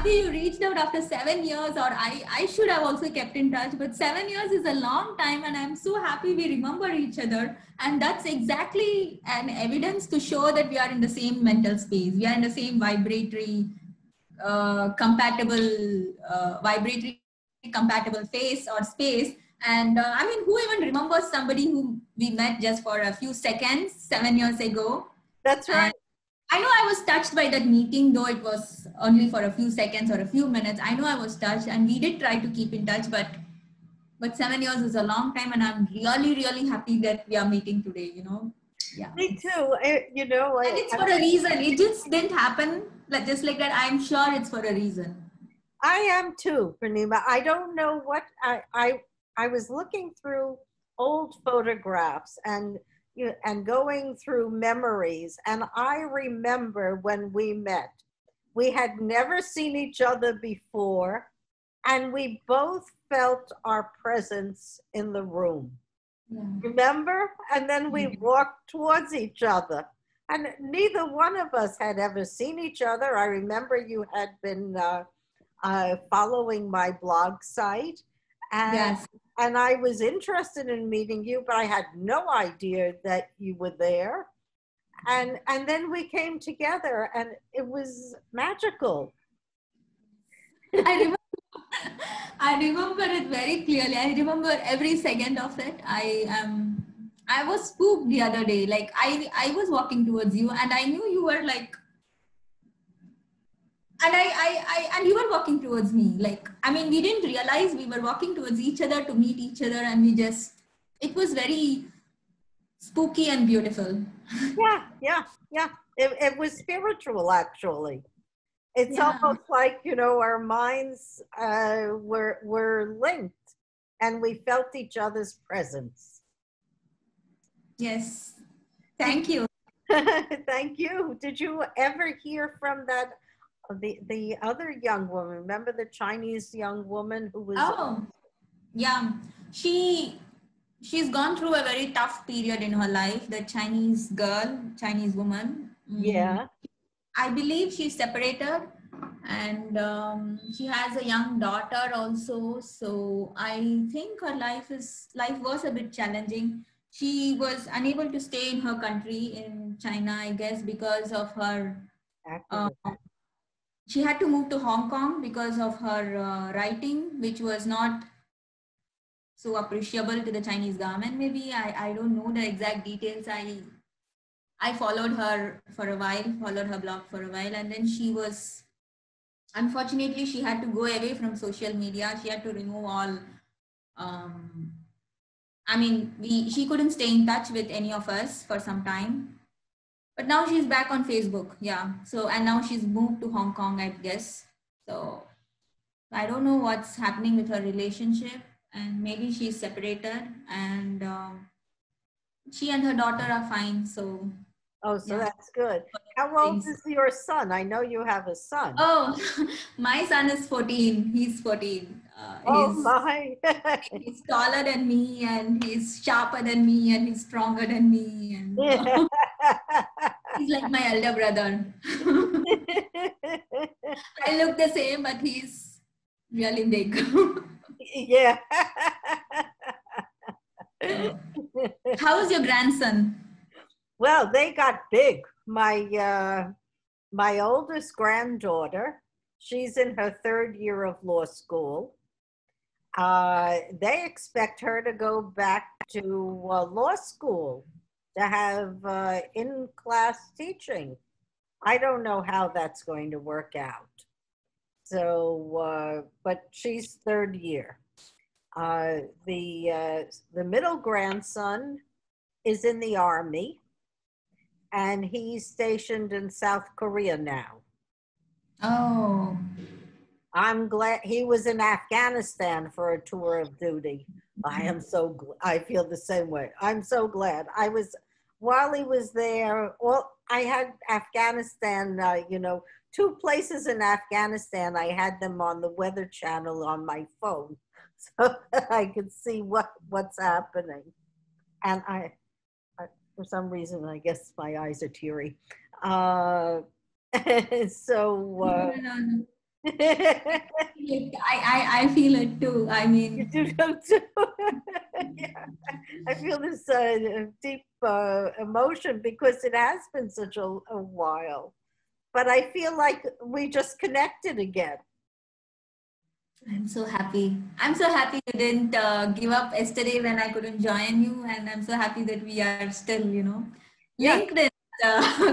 happy you reached out after 7 years, or I should have also kept in touch, but 7 years is a long time, and I'm so happy we remember each other. And that's exactly an evidence to show that we are in the same mental space. We are in the same vibratory compatible phase or space. And I mean, who even remembers somebody who we met just for a few seconds 7 years ago? That's right. And I know I was touched by that meeting, though it was only for a few seconds or a few minutes. I know I was touched, and we did try to keep in touch, but 7 years is a long time, and I'm really, really happy that we are meeting today, you know. Yeah. Me too. You know, And it's for a reason. It just didn't happen just like that. I'm sure it's for a reason. I am too, Purnima. I don't know what I was looking through old photographs and going through memories, and I remember when we met. We had never seen each other before, and we both felt our presence in the room. Yeah. Remember? And then we walked towards each other, and neither one of us had ever seen each other. I remember you had been following my blog site, and yes. And I was interested in meeting you, but I had no idea that you were there. And then we came together, and it was magical. I remember it very clearly. I remember every second of it. I was spooked the other day. Like I was walking towards you, and I knew you were like, and you were walking towards me. Like, I mean, we didn't realize we were walking towards each other to meet each other, and it was very spooky and beautiful. Yeah. It was spiritual, actually. It's almost like, you know, our minds were linked, and we felt each other's presence. Yes. Thank you. Thank you. Did you ever hear from that the other young woman? Remember the Chinese young woman who was? Oh, yeah. She's gone through a very tough period in her life. The Chinese woman. Yeah. I believe she's separated, and she has a young daughter also. So I think her life was a bit challenging. She was unable to stay in her country in China, I guess, because of her. She had to move to Hong Kong because of her writing, which was not so appreciable to the Chinese government. Maybe I don't know the exact details. I followed her followed her blog for a while, and then unfortunately, she had to go away from social media. She had to remove all. I mean, she couldn't stay in touch with any of us for some time. But now she's back on Facebook. Yeah. So, and now she's moved to Hong Kong, I guess. So I don't know what's happening with her relationship, and maybe she's separated, and she and her daughter are fine. So. Oh, so that's good. How old is your son? I know you have a son. Oh, my son is 14. He's 14. He's taller than me, and he's sharper than me, and he's stronger than me. And he's like my elder brother. I look the same, but he's really big. Yeah. How's your grandson? Well, they got big. My oldest granddaughter, she's in her 3rd year of law school. They expect her to go back to law school to have in-class teaching. I don't know how that's going to work out. So, but she's 3rd year. The middle grandson is in the Army, and he's stationed in South Korea now. Oh. I'm glad he was in Afghanistan for a tour of duty. I feel the same way. I'm so glad. While he was there, I had Afghanistan, 2 places in Afghanistan. I had them on the Weather Channel on my phone, so I could see what's happening. And I for some reason, I guess my eyes are teary. I feel it too. I You mean, do know too. Yeah. I feel this deep emotion because it has been such a while. But I feel like we just connected again. I'm so happy. I'm so happy you didn't give up yesterday when I couldn't join you, and I'm so happy that we are still, Yeah, LinkedIn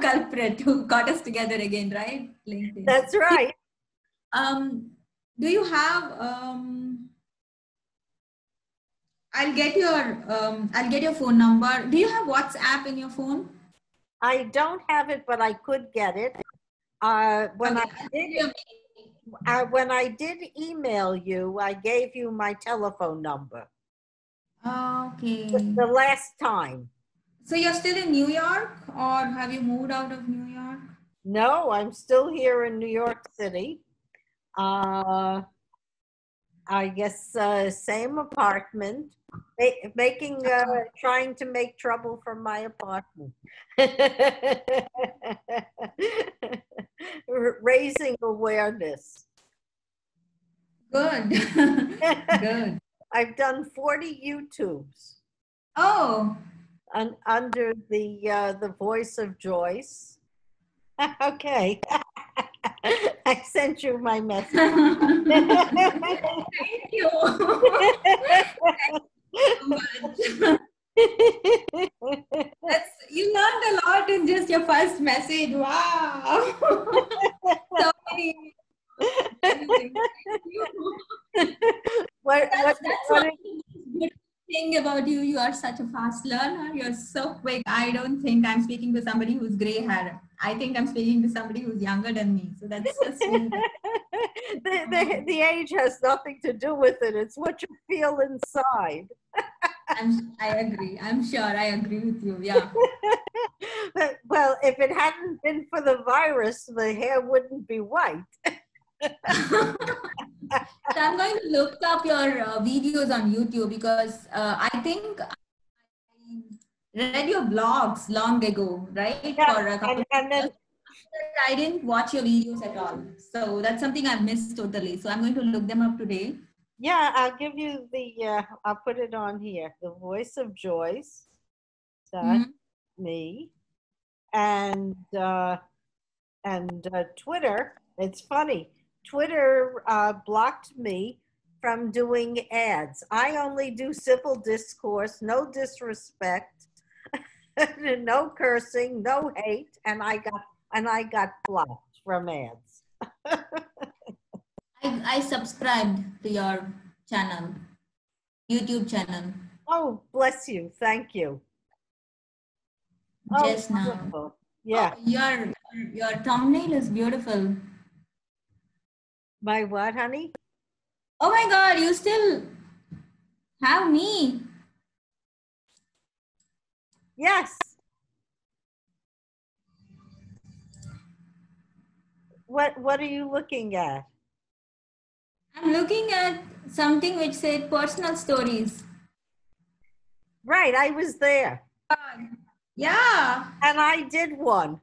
culprit who got us together again, right? LinkedIn. that's right. Um, do you have I'll get your phone number. Do you have WhatsApp in your phone? I don't have it, but I could get it. When Okay. I did, when I did email you, I gave you my telephone number Okay. the last time. So you're still in New York, or have you moved out of New York? No, I'm still here in New York City. Uh, I guess same apartment, making trying to make trouble from my apartment. Raising awareness. Good. Good. I've done 40 YouTubes Oh. under the voice of Joyce. Okay. I sent you my message. Thank you. Thank you so much. You learned a lot in just your first message. Wow. So many things. Thank you. what what That's what one good thing about you. You are such a fast learner. You're so quick. I don't think I'm speaking to somebody who's gray hair. I think I'm speaking to somebody who's younger than me. So that's so sweet. the age has nothing to do with it. It's what you feel inside. I agree. I'm sure I agree with you. Yeah. Well, if it hadn't been for the virus, the hair wouldn't be white. So I'm going to look up your videos on YouTube because I think I read your blogs long ago, right? Yeah, For a couple of and years. then I didn't watch your videos at all. So that's something I missed totally. So I'm going to look them up today. yeah, I'll give you the. I'll put it on here. The voice of Joyce. Dot Mhm. me and Twitter. It's funny. Twitter blocked me from doing ads. I only do civil discourse, no disrespect, no cursing, no hate, and I got blocked from ads. I subscribed to your channel, YouTube channel, Oh, bless you. Thank you. Oh, just now. wonderful. Oh, Yeah. your thumbnail is beautiful. My what, honey? Oh my God, you still have me. Yes. What are you looking at? I'm looking at something which said personal stories. Right, I was there. Yeah. And I did one.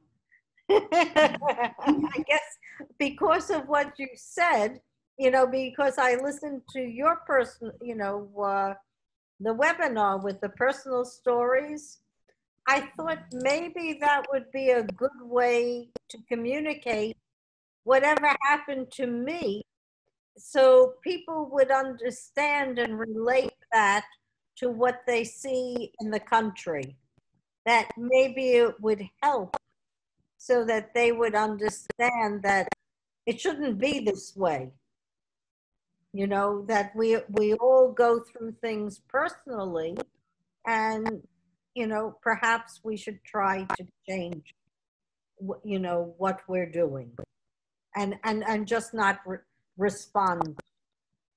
I guess because of what you said, because I listened to your person, the webinar with the personal stories, I thought maybe that would be a good way to communicate whatever happened to me so people would understand and relate that to what they see in the country. That maybe it would help so that they would understand that it shouldn't be this way. That we all go through things personally, and perhaps we should try to change what we're doing, and just not respond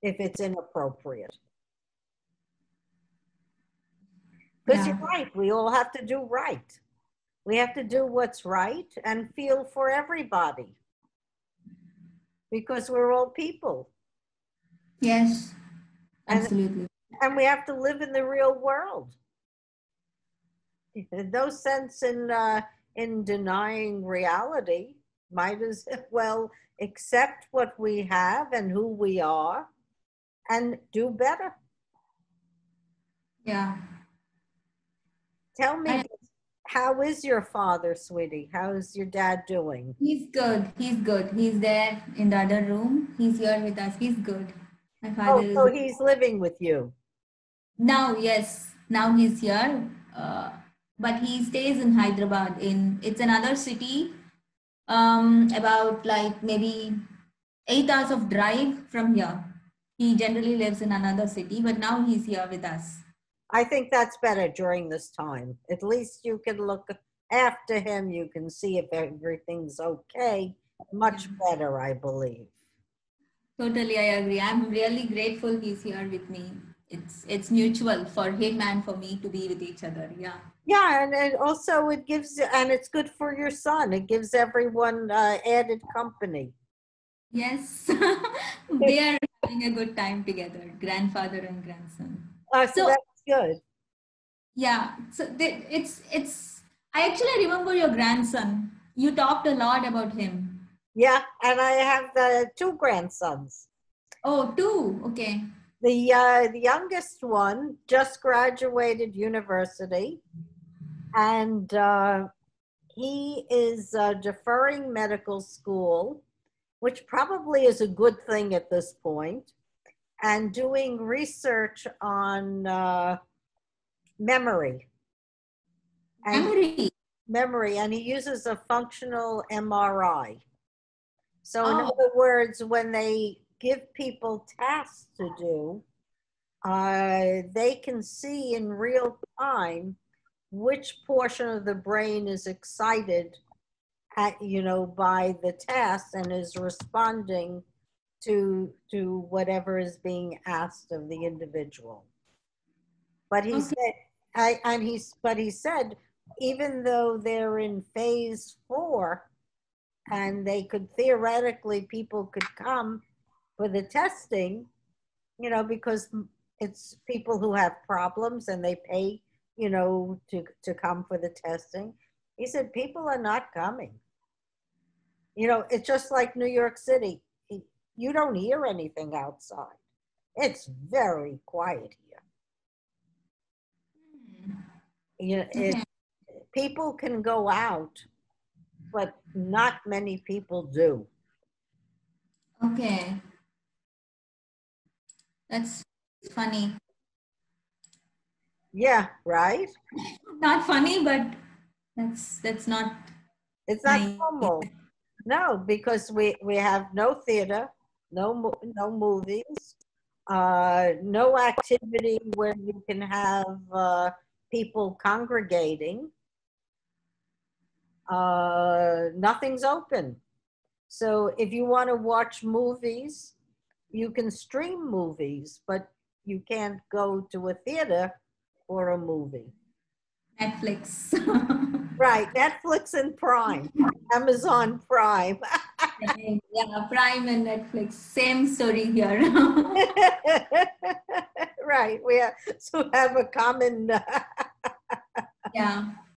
if it's inappropriate. Because Yeah. you're right, we all have to do right. We have to do what's right and feel for everybody because we're all people. Yes. And Absolutely. and we have to live in the real world. No sense in denying reality. might as well accept what we have and who we are and do better. Yeah. Tell me, And how is your father, sweetie? How is your dad doing? he's good. He's good. He's there in the other room. He's here with us. He's good. My father Oh, is so he's living with you. now, yes, now he's here. But he stays in Hyderabad. It's another city. About like maybe 8 hours of drive from here. He generally lives in another city, but now he's here with us. I think that's better during this time. At least you can look after him. You can see if everything's okay. Much better, I believe. Totally, I agree. I'm really grateful he's here with me. It's mutual for him and for me to be with each other. Yeah. Yeah, and also it gives, and it's good for your son. It gives everyone added company. Yes. They are having a good time together, grandfather and grandson. So So that's good. yeah, so it's I actually remember your grandson. You talked a lot about him. Yeah, and I have two grandsons. Oh, two. Okay. The youngest one just graduated university, and he is deferring medical school, which probably is a good thing at this point, and doing research on memory. Memory. Memory, and he uses a functional MRI. So in Oh, other words, when they give people tasks to do, they can see in real time which portion of the brain is excited at, by the task and is responding to whatever is being asked of the individual. But he okay. said, he said, even though they're in phase 4, and they could theoretically, people could come for the testing, because it's people who have problems and they pay, to come for the testing. He said, people are not coming. It's just like New York City. You don't hear anything outside. It's very quiet here. Okay. People can go out, but not many people do. Okay. That's funny. Yeah, right? Not funny, but that's not It's not nice. normal. No, because we have no theater, no movies, no activity where you can have people congregating. Nothing's open. So if you want to watch movies, you can stream movies, but you can't go to a theater for a movie. Netflix. Right, Netflix and Prime, Amazon Prime. Yeah, Prime and Netflix. Same story here. Right, we have a common. Yeah.